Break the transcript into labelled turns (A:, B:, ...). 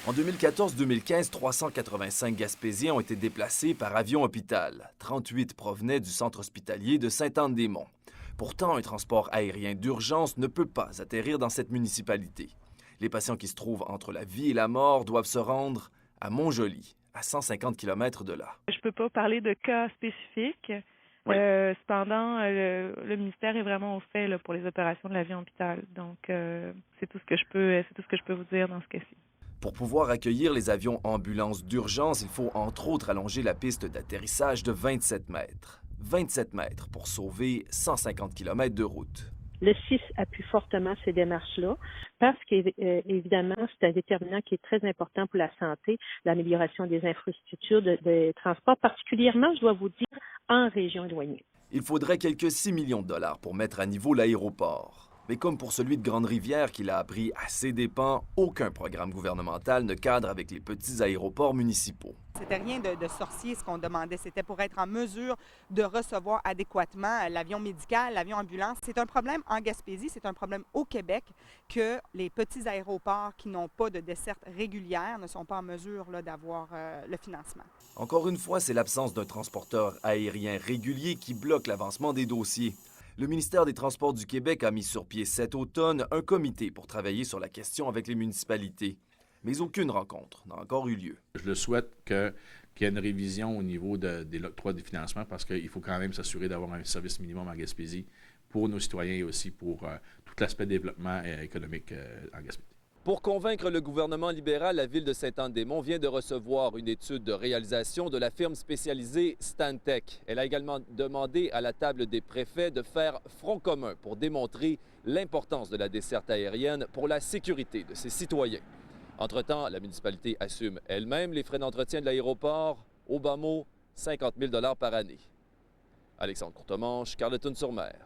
A: En 2014-2015, 385 Gaspésiens ont été déplacés par avion-hôpital. 38 provenaient du centre hospitalier de Sainte-Anne-des-Monts. Pourtant, un transport aérien d'urgence ne peut pas atterrir dans cette municipalité. Les patients qui se trouvent entre la vie et la mort doivent se rendre à Montjoly, à 150 km de là.
B: Je ne peux pas parler de cas spécifiques.
A: Oui.
B: Cependant, le ministère est vraiment au fait là, pour les opérations de l'avion-hôpital. Donc, c'est tout ce que je peux vous dire dans ce cas-ci.
A: Pour pouvoir accueillir les avions ambulances d'urgence, il faut entre autres allonger la piste d'atterrissage de 27 mètres. 27 mètres pour sauver 150 km de route.
C: Le CIS appuie fortement ces démarches-là parce qu'évidemment, c'est un déterminant qui est très important pour la santé, l'amélioration des infrastructures de transport, particulièrement, je dois vous dire, en région éloignée.
A: Il faudrait quelques 6 millions de dollars pour mettre à niveau l'aéroport. Mais comme pour celui de Grande-Rivière qu'il a appris à ses dépens, aucun programme gouvernemental ne cadre avec les petits aéroports municipaux.
D: C'était rien de sorcier ce qu'on demandait. C'était pour être en mesure de recevoir adéquatement l'avion médical, l'avion ambulance. C'est un problème en Gaspésie, c'est un problème au Québec que les petits aéroports qui n'ont pas de desserte régulière ne sont pas en mesure d'avoir le financement.
A: Encore une fois, c'est l'absence d'un transporteur aérien régulier qui bloque l'avancement des dossiers. Le ministère des Transports du Québec a mis sur pied cet automne un comité pour travailler sur la question avec les municipalités. Mais aucune rencontre n'a encore eu lieu.
E: Je le souhaite qu'il y ait une révision au niveau de l'octroi des financements parce qu'il faut quand même s'assurer d'avoir un service minimum en Gaspésie pour nos citoyens et aussi pour tout l'aspect développement économique en Gaspésie.
F: Pour convaincre le gouvernement libéral, la ville de Sainte-Anne-des-Monts vient de recevoir une étude de réalisation de la firme spécialisée Stantec. Elle a également demandé à la table des préfets de faire front commun pour démontrer l'importance de la desserte aérienne pour la sécurité de ses citoyens. Entre-temps, la municipalité assume elle-même les frais d'entretien de l'aéroport, au bas mot, 50 000 $ par année. Alexandre Courtemanche, Carleton-sur-Mer.